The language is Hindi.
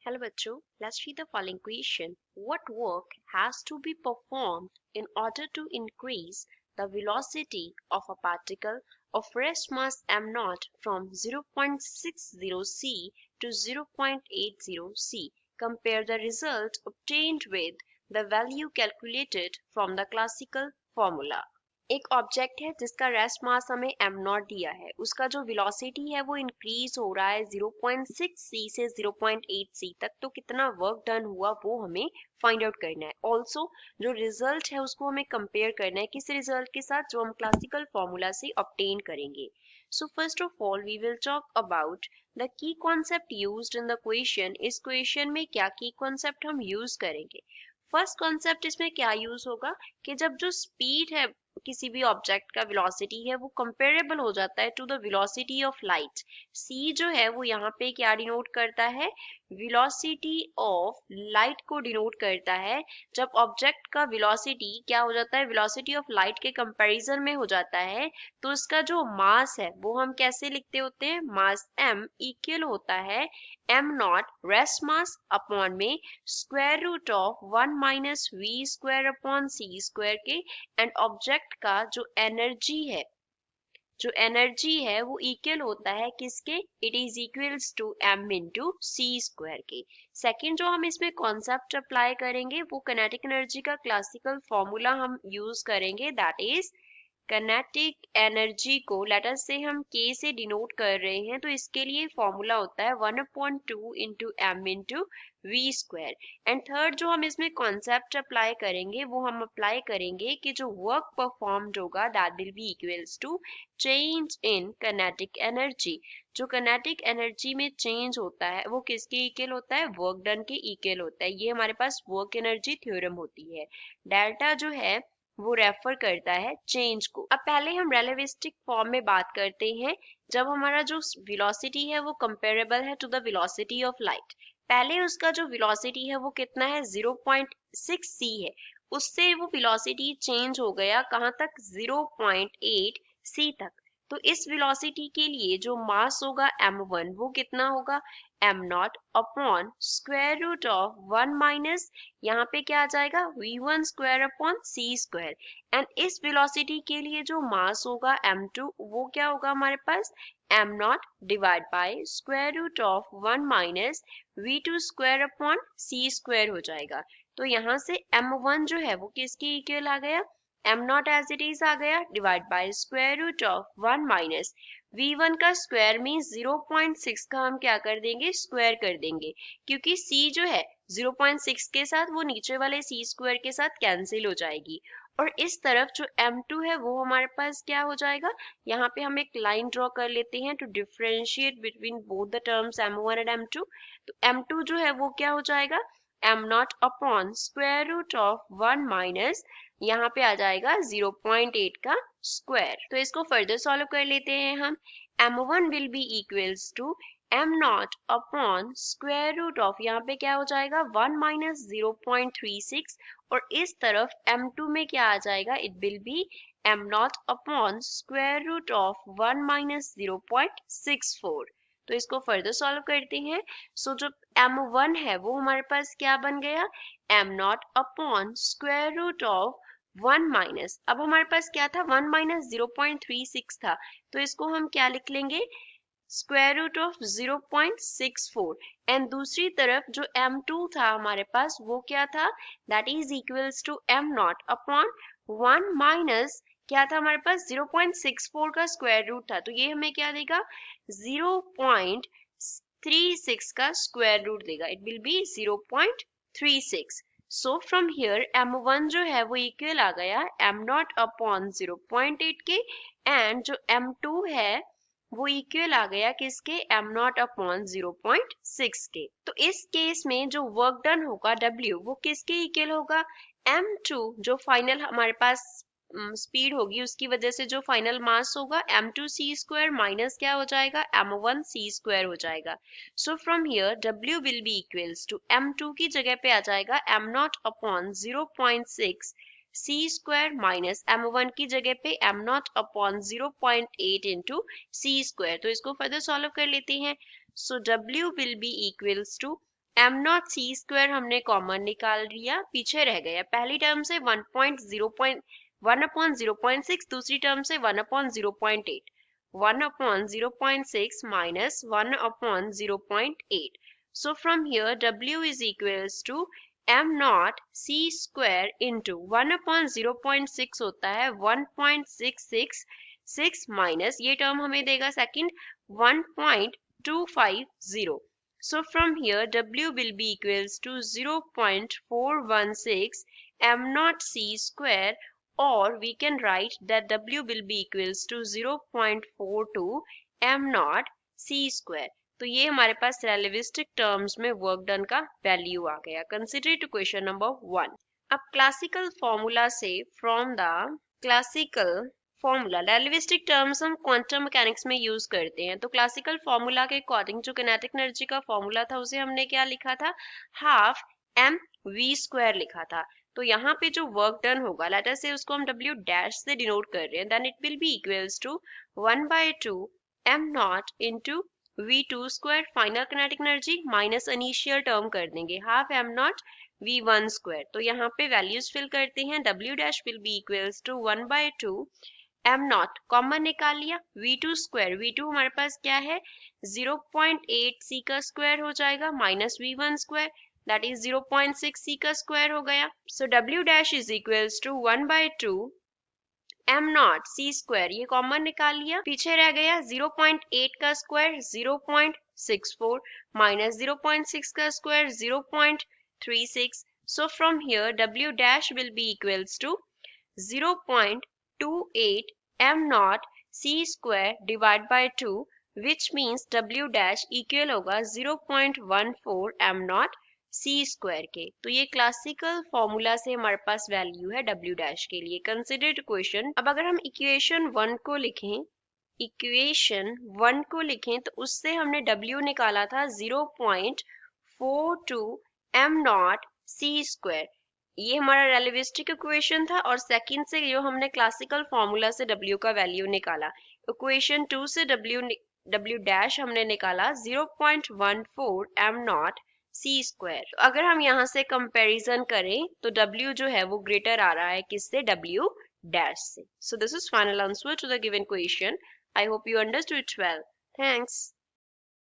Hello बच्चों, let's read the following question. What work has to be performed in order to increase the velocity of a particle of rest mass m0 from 0.60 c to 0.80 c? Compare the result obtained with the value calculated from the classical formula. एक ऑब्जेक्ट है जिसका रेस्ट मास हमें m0 दिया है, उसका जो वेलोसिटी है वो इंक्रीज हो रहा है 0.6 c से 0.8 c तक। तो कितना वर्क डन हुआ वो हमें फाइंड आउट करना है। ऑल्सो जो रिजल्ट है उसको हमें कंपेयर करना है किस रिजल्ट के साथ, जो हम क्लासिकल फॉर्मूला से ऑब्टेन करेंगे। So first of all we will talk about the key concept used in the question. इस क्वेश्चन में क्या की कॉन्सेप्ट हम यूज करेंगे। फर्स्ट कॉन्सेप्ट इसमें क्या यूज होगा कि जब जो स्पीड है किसी भी ऑब्जेक्ट का वेलोसिटी है वो कंपेरेबल हो जाता है to the velocity of light. c जो है वो यहाँ पे क्या डिनोट करता है, वेलोसिटी ऑफ लाइट को डिनोट करता है। जब ऑब्जेक्ट का वेलोसिटी क्या हो जाता है, वेलोसिटी ऑफ लाइट के कंपैरिजन में हो जाता है, तो उसका जो मास है वो हम कैसे लिखते होते हैं, मास m इक्वल होता है m0 रेस्ट मास अपॉन में square root of 1 minus V square upon C square के। एंड ऑब्जेक्ट का जो एनर्जी है वो इक्वल होता है किसके, it is equals to m into C square के। सेकेंड जो हम इसमें कॉन्सेप्ट अप्लाई करेंगे वो किनेटिक एनर्जी का क्लासिकल फॉर्मूला हम यूज करेंगे, दैट इज किनेटिक एनर्जी को लेटर से हम k से डिनोट कर रहे हैं, तो इसके लिए फॉर्मूला होता है 1/2 into m into V square. And third जो हम इसमें कॉन्सेप्ट अप्लाई करेंगे वो हम अप्लाई करेंगे कि जो वर्क परफॉर्म्ड होगा that will be equals to change in kinetic energy. जो किनेटिक एनर्जी में चेंज होता है वो किसके इक्वल होता है, वर्क डन के इक्वल होता है। ये हमारे पास वर्क एनर्जी थ्योरम होती है। डेल्टा जो है वो रेफर करता है चेंज को। अब पहले हम रेलेविस्टिक फॉर्म में बात करते हैं। जब हमारा जो वेलोसिटी है वो कंपेरेबल है to the velocity of light. पहले उसका जो वेलोसिटी है वो कितना है, 0.6 c है, उससे वो वेलोसिटी चेंज हो गया कहाँ तक, 0.8 c तक। तो इस वेलोसिटी के लिए जो मास होगा m1 वो कितना होगा, m0 upon square root of 1 minus यहाँ पे क्या आ जाएगा v1 square upon c square. And इस वेलोसिटी के लिए जो मास होगा m2 वो क्या होगा हमारे पास, m0 divide by square root of 1 minus v2 square upon c square हो जाएगा। तो यहाँ से m1 जो है वो किसके इक्वल आ गया, m0 एज इट इज आ गया divide by square root of 1 minus v1 का स्क्वायर मीन्स 0.6 का हम क्या कर देंगे, स्क्वायर कर देंगे, क्योंकि c जो है 0.6 के साथ वो नीचे वाले c स्क्वायर के साथ कैंसिल हो जाएगी। और इस तरफ जो m2 है वो हमारे पास क्या हो जाएगा, यहाँ पे हम एक लाइन ड्रॉ कर लेते हैं to differentiate between both the terms m1 and m2। तो m2 जो है वो क्या हो जाएगा, m0 upon square root of 1 minus यहाँ पे आ जाएगा 0.8 का स्क्वायर। तो इसको फर्दर सॉल्व कर लेते हैं हम। m1 will be equals to m0 upon square root of यहाँ पे क्या हो जाएगा 1 माइनस 0.36, और इस तरफ m2 में क्या आ जाएगा, it will be m0 upon square root of 1 minus 0.64। तो इसको फर्दर सॉल्व करते हैं। सो जो m1 है वो हमारे पास क्या बन गया, m0 upon square root of 1 minus, अब हमारे पास क्या था 1 माइनस 0.36 था, तो इसको हम क्या लिख लेंगे, स्क्वायर रूट ऑफ 0.64। एंड दूसरी तरफ जो m2 था हमारे पास वो क्या था, that is equals to m0 upon 1 minus क्या था हमारे पास 0.64 का स्क्वायर रूट था, तो ये हमें क्या देगा 0.36 का स्क्वायर रूट देगा, it will B 0.36। So from here m1 जो है वो इक्वल आ गया m0 अपॉन 0.8 के, एंड जो m2 है वो इक्वल आ गया किसके, m0 अपॉन 0.6 के। तो इस केस में जो वर्क डन होगा W वो किसके इक्वल होगा, m2 जो फाइनल हमारे पास स्पीड होगी उसकी वजह से जो फाइनल मास होगा m2 c स्क्वायर माइनस क्या हो जाएगा m1 c स्क्वायर हो जाएगा। So from here W will be equals to m2 की जगह पे आ जाएगा m0 upon 0.6 c square minus m1 की जगह पे m0 upon 0.8 into c square. तो इसको फर्दर सॉल्व कर लेते हैं। So W will be equals to M naught C square हमने कॉमन निकाल लिया, पीछे रह गया पहली टर्म से 1/0.6, दूसरी टर्म से 1/0.8, 1/0.6 minus 1/0.8. So from here W is equals to m naught c square into 1/0.6 होता है 1.666 माइनस ये टर्म हमें देगा second 1.250. So from here W will be equals to 0.416 m naught c square, or we can write that W will be equals to 0.42 m naught c square. तो ये हमारे पास रेलेविस्टिक टर्म्स में वर्क डन का वैल्यू आ गया. Consider to question number 1. अब क्लासिकल फॉर्मूला से from the classical formula relativistic terms हम क्वांटम मैकेनिक्स में यूज करते हैं. तो क्लासिकल फॉर्मूला के अकॉर्डिंग जो किनेटिक एनर्जी का फॉर्मूला था उसे हमने क्या लिखा था, हाफ एम वी स्क्वायर लिखा था. तो यहाँ पे जो वर्क डन होगा लेटर से उसको हम W डैश से डिनोट कर रहे हैं, then it will be equals to 1/2 m naught into V2 square final kinetic energy minus initial term कर देंगे half m not V1 square. तो यहाँ पे वैल्यूज फिल करते हैं. W dash will be equals to 1/2 m naught common निकाल लिया, V2 स्क्वायर, V2 हमारे पास क्या है 0.8 c का स्क्वायर हो जाएगा minus V1 square that is 0.6 c का स्क्वायर हो गया. So W dash is equals to 1/2 m naught c square, ये कॉमन निकाल लिया, पीछे रह गया 0.8 का स्क्वायर 0.64 माइनस 0.6 का square 0.36. So from here W dash will be equals to 0.28 m naught c square divided by 2, which means W dash equal होगा 0.14 m naught c square के. तो ये क्लासिकल फॉर्मूला से हमारे पास वैल्यू है W dash के लिए. Considered question. अब अगर हम इक्वेशन 1 को लिखें तो उससे हमने W निकाला था 0.42 m naught c square. ये हमारा रेलेविस्टिक इक्वेशन था. और सेकंड से जो हमने क्लासिकल फॉर्मूला से W का वैल्यू निकाला, इक्वेशन 2 से W डैश हमने निकाला 0.14 m नॉट c स्क्वायर. तो अगर हम यहाँ से कंपैरिजन करें तो W जो है वो ग्रेटर आ रहा है किससे, W डैश से. So this is final answer to the given question. I hope you understood it well. Thanks.